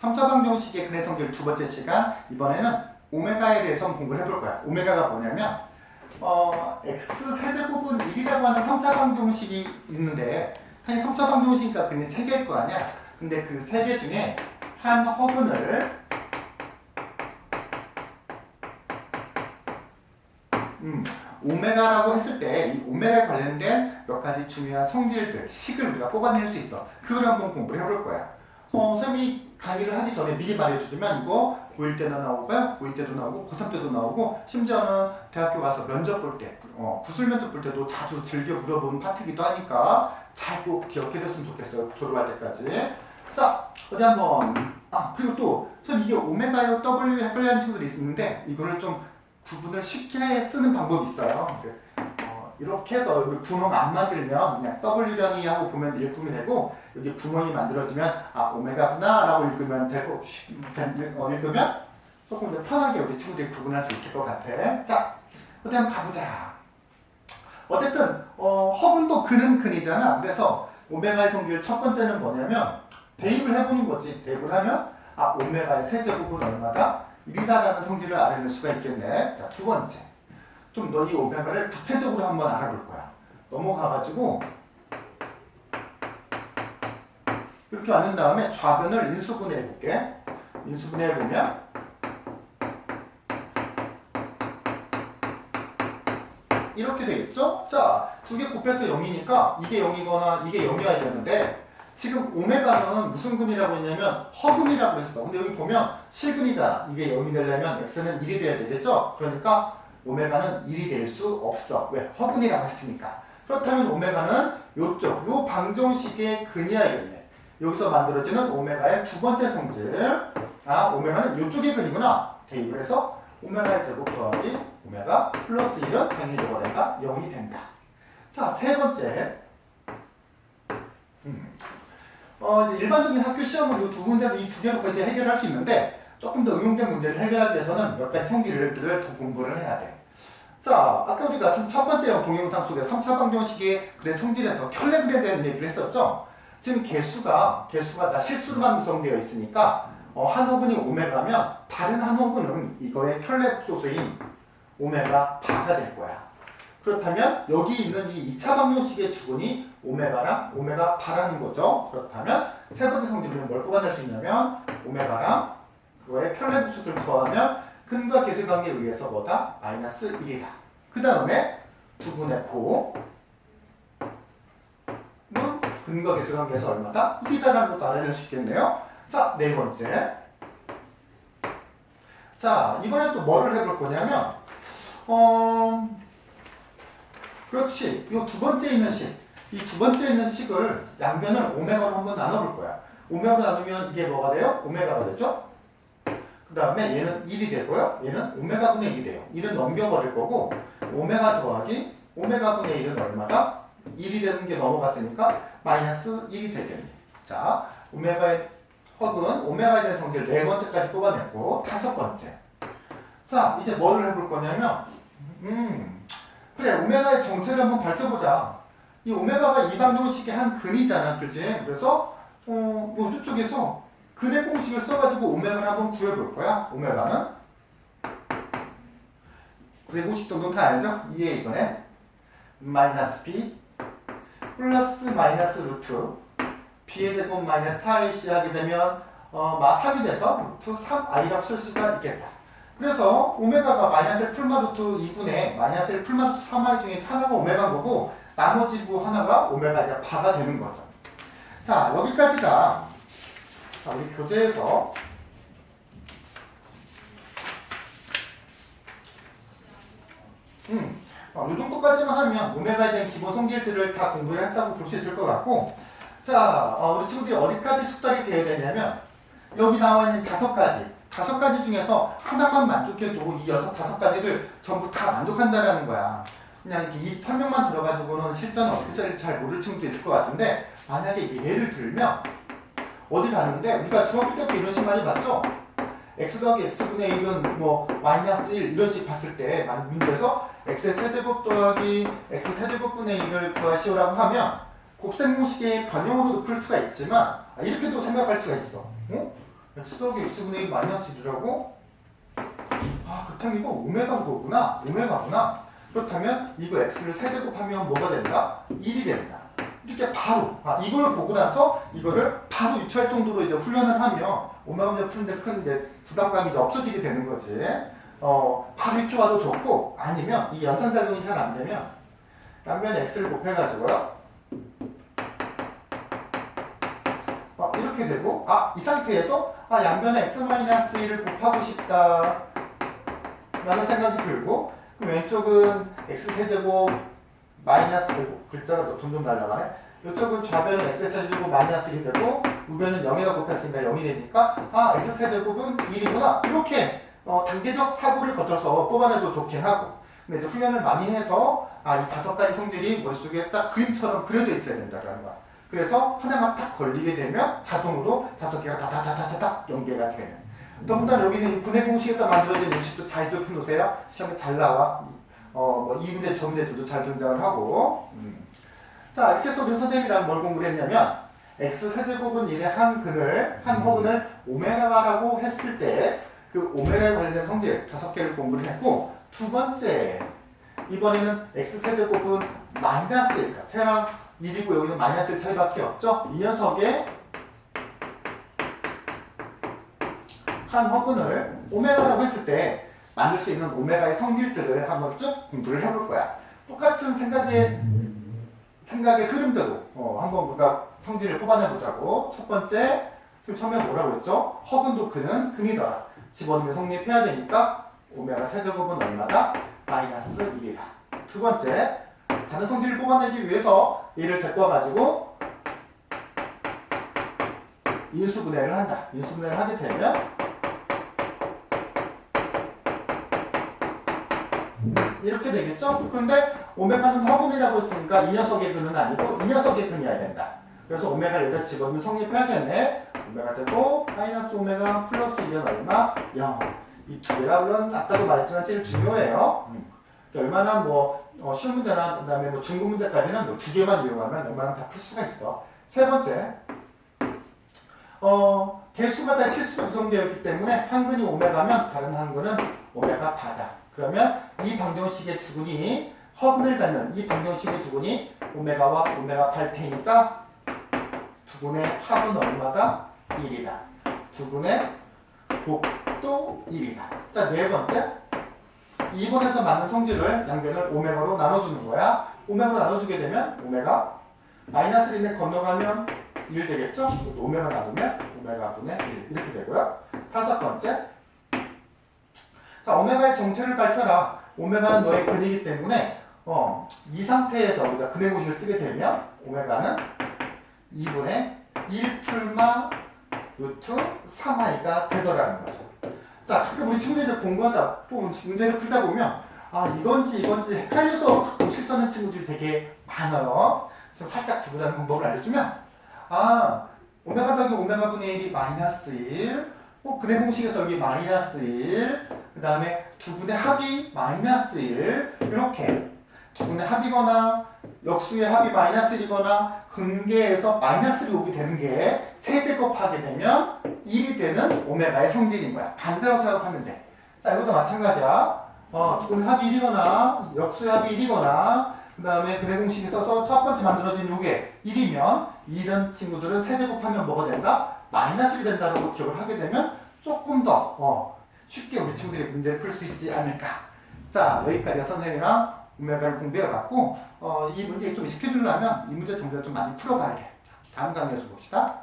3차 방정식의 근의 성질 두 번째 시간, 이번에는 오메가에 대해서 한번 공부를 해볼 거야. 오메가가 뭐냐면 x 세제곱은 1이라고 하는 3차 방정식이 있는데, 사실 3차 방정식이니까 근이 3개일 거 아니야. 근데 그 3개 중에 한 허분을 오메가라고 했을 때 이 오메가에 관련된 몇 가지 중요한 성질들, 식을 우리가 뽑아낼 수 있어. 그걸 한번 공부를 해볼 거야. 선생님이 강의를 하기 전에 미리 말해주지만 이거 고1 때도 나오고요, 고2 때도 나오고, 고3 때도 나오고, 심지어는 대학교 가서 면접 볼 때, 구술 면접 볼 때도 자주 즐겨 물어보는 파트기도 하니까 잘 꼭 기억해뒀으면 좋겠어요. 졸업할 때까지. 자, 어디 한번. 그리고 또 선생님 이게 오메가요, W에 헷갈리는 친구들이 있는데 이거를 좀 구분을 쉽게 쓰는 방법이 있어요. 이렇게 해서 여기 구멍 안 만들면 그냥 W량이 하고 보면 일품이 되고, 여기 구멍이 만들어지면 오메가구나 라고 읽으면 되고, 읽으면 조금 더 편하게 우리 친구들이 구분할 수 있을 것 같아. 자, 어디 한번 가보자. 어쨌든 허분도 근은 근이잖아. 그래서 오메가의 성질 첫 번째는 뭐냐면 대입을 해보는 거지. 대입을 하면 오메가의 세제곱은 얼마다? 1이다라는 성질을 알아낼 수가 있겠네. 자, 두 번째. 좀 너 이 오메가를 구체적으로 한번 알아볼 거야. 넘어가가지고 이렇게 만든 다음에 좌변을 인수분해 해볼게. 인수분해 해보면 이렇게 되겠죠? 자, 두 개 곱해서 0이니까 이게 0이거나 이게 0이어야 되는데, 지금 오메가는 무슨 근이라고 했냐면 허근이라고 했어. 근데 여기 보면 실근이잖아. 이게 0이 되려면 x는 1이 돼야 되겠죠? 그러니까 오메가는 1이 될 수 없어. 왜? 허근이라고 했으니까. 그렇다면 오메가는 요쪽, 요 방정식의 근이어야겠네. 여기서 만들어지는 오메가의 두 번째 성질. 오메가는 요쪽의 근이구나. 대입을 해서 오메가의 제곱 더하기 오메가 플러스 1은 당연히 뭐가 된다? 0이 된다. 자, 세 번째. 이제 일반적인 학교 시험은 이 두 문제로, 이 두 개로 거의 이제 해결할 수 있는데, 조금 더 응용된 문제를 해결하기 위해서는 몇 가지 성질들을 더 공부를 해야 돼. 자, 아까 우리가 첫 번째 동영상 속에 3차 방정식의 그래 성질에서 켤레글에 대한 얘기를 했었죠. 지금 개수가 다 실수로만 구성되어 있으니까 한 허분이 오메가면 다른 한 허분은 이거의 켤레 소수인 오메가 바가 될 거야. 그렇다면 여기 있는 이 2차 방정식의 주근이 오메가랑 오메가 바라는 거죠. 그렇다면 세 번째 성질은 뭘 뽑아낼 수 있냐면 오메가랑 그거의 켤레 수를 더하면 근과 계수관계에 의해서 뭐다? 마이너스 1이다. 그 다음에 두분의 코는 근과 계수관계에서 얼마다? 1이다라는 것도 알아낼 수 있겠네요. 자, 네 번째. 자, 이번엔 또 뭐를 해볼 거냐면 그렇지. 이 두 번째 있는 식. 이 두 번째 있는 식을 양변을 오메가로 한번 나눠볼 거야. 오메가로 나누면 이게 뭐가 돼요? 오메가가 되죠? 그 다음에 얘는 1이 되고요. 얘는 오메가분의 1이 돼요. 1은 넘겨버릴 거고, 오메가 더하기 오메가분의 1은 얼마다? 1이 되는 게 넘어갔으니까 마이너스 1이 되겠네. 자, 오메가의 허근, 오메가에 대한 성질 네 번째까지 뽑아냈고, 다섯 번째. 자, 이제 뭐를 해볼 거냐면 그래, 오메가의 정체를 한번 밝혀보자. 이 오메가가 이 방정식의 한 근이잖아, 그치? 그래서 이쪽에서 근의 공식을 써가지고 오메가를 한번 구해볼 거야. 오메가는 근의 공식 정도는 다 알죠? 2의 2분의 마이너스 b 플러스 마이너스 루트 b의 제곱 마이너스 4ac 하게 되면 3이 돼서 루트 3i라고 쓸 수가 있겠다. 그래서 오메가가 마이너스 1 풀마 루트 2분의 마이너스 1 풀마 루트 3i 중에 하나가 오메가인 거고, 나머지 하나가 오메가 이제 바가 되는 거죠. 자, 여기까지가 우리 교재에서 이 정도까지만 하면 오메가에 대한 기본 성질들을 다 공부를 했다고 볼 수 있을 것 같고, 자, 우리 친구들이 어디까지 숙달이 되어야 되냐면 여기 나와 있는 다섯 가지 중에서 하나만 만족해도 이 다섯 가지를 전부 다 만족한다라는 거야. 그냥 이 설명만 들어가지고는 실전은 어떻게 써야 될지 잘 모를 친구도 있을 것 같은데, 만약에 이게 예를 들면 어디 가는데 우리가 중학교 때부터 이런 식 많이 봤죠? x 더하기 x분의 1은 뭐 마이너스 1 이런 식 봤을 때 문제에서 x의 세제곱 더하기 x 세제곱분의 1을 구하시오라고 하면 곱셈 공식의 변형으로도 풀 수가 있지만 이렇게도 생각할 수가 있어. x 더하기 x분의 1 마이너스 1이라고? 아, 그렇다면 이거 오메가 그거구나. 오메가구나. 그렇다면 이거 x를 세제곱하면 뭐가 된다? 1이 된다. 이렇게 바로 이걸 보고 나서 이거를 바로 유추할 정도로 이제 훈련을 하면 오메가 문제 푸는데 큰 이제 부담감이 이제 없어지게 되는 거지. 바로 이렇게 와도 좋고 아니면 이 연산작용이 잘 안 되면 양변 x를 곱해가지고요. 이렇게 되고 이 상태에서 양변에 x-1을 곱하고 싶다 라는 생각이 들고 그럼 왼쪽은 x세제곱 마이너스 되고 글자가 점점 날아가네. 이쪽은 좌변은 x세제곱 마이너스 1이 되고 우변은 0에다 곱했으니까 0이 되니까 x세제곱은 1이구나. 이렇게 단계적 사고를 거쳐서 뽑아내도 좋긴 하고 근데 이제 훈련을 많이 해서 이 5가지 성질이 머릿속에 딱 그림처럼 그려져 있어야 된다는 거야. 그래서 하나만 딱 걸리게 되면 자동으로 5개가 다다다다닥 연계가 되는. 더군다나 여기는 분해 공식에서 만들어진 음식도 잘 기억해 놓으세요. 시험에 잘 나와. 이 문제 저 문제도 잘 등장을 하고. 자, 이렇게 해서 우리 선생님이랑 뭘 공부를 했냐면 x 세제곱은 1의 한 허근을 오메가라고 했을 때 그 오메가에 관련된 성질 5개를 공부를 했고 두 번째 이번에는 x 세제곱은 마이너스 1. 채랑 1이고 여기는 마이너스 1 차이밖에 없죠. 이 녀석의 한 허근을 오메가라고 했을 때 만들 수 있는 오메가의 성질들을 한번 쭉 공부를 해볼 거야. 똑같은 생각의 흐름대로 한번 우리가 성질을 뽑아내보자고. 첫 번째, 처음에 뭐라고 했죠? 허근도 근이더라. 집어넣으면 성립해야 되니까 오메가 세제곱은 얼마다? 마이너스 1이다. 두 번째, 다른 성질을 뽑아내기 위해서 얘를 데리고 와가지고 인수분해를 한다. 인수분해를 하게 되면 이렇게 되겠죠? 그런데 오메가는 허근이라고 했으니까 이 녀석의 근은 아니고 이 녀석의 근이어야 된다. 그래서 오메가를 여기다 집어넣으면 성립해야겠네. 오메가 제곱 마이너스 오메가 플러스 1은 얼마? 0. 이 두 개가 물론 아까도 말했지만 제일 중요해요. 얼마나 쉬운 문제나 그다음에 중급 문제까지는 두 개만 이용하면 얼마나 다 풀 수가 있어. 세 번째, 개수가 다 실수로 구성되어 있기 때문에 한 근이 오메가면 다른 한 근은 오메가 바다. 그러면 이 방정식의 두 근이 허근을 갖는 이 방정식의 두 근이 오메가와 오메가 8 테니까 두 근의 합은 얼마다? 1이다. 두 근의 곱도 1이다. 자, 네 번째. 2번에서 맞는 성질을 양변을 오메가로 나눠주는 거야. 오메가로 나눠주게 되면 오메가 마이너스 1인데 건너가면 1 되겠죠? 오메가 나누면 오메가 분의 1 이렇게 되고요. 다섯 번째. 자, 오메가의 정체를 밝혀라. 오메가는 너의 근이기 때문에 이 상태에서 우리가 근의 공식을 쓰게 되면 오메가는 2분의 1 풀마 루트 3i가 되더라는 거죠. 자, 가끔 우리 친구들이 이제 공부하다 또 문제를 풀다 보면 이건지 헷갈려서 가끔 실수하는 친구들이 되게 많아요. 그래서 살짝 구분하는 방법을 알려주면 오메가 더하기 오메가 분의 1이 마이너스 1 근의 공식에서 여기 마이너스 1 그 다음에 두 분의 합이 마이너스 1 이렇게 두 분의 합이거나 역수의 합이 마이너스 1이거나 근계에서 마이너스 1이 오게 되는 게 세제곱하게 되면 1이 되는 오메가의 성질인 거야. 반대로 생각하면 돼. 자, 이것도 마찬가지야. 두 분의 합이 1이거나 역수의 합이 1이거나 그 다음에 근의 공식에 써서 첫 번째 만들어진 요게 1이면 이런 친구들은 세제곱하면 뭐가 된다? 마이너스 1이 된다고 기억을 하게 되면 조금 더 쉽게 우리 친구들이 문제를 풀 수 있지 않을까. 자, 여기까지가 선생님이랑 오메가를 공부해봤고 이 문제 좀 익숙해지려면 이 문제 정리를 좀 많이 풀어봐야 돼. 다음 강의에서 봅시다.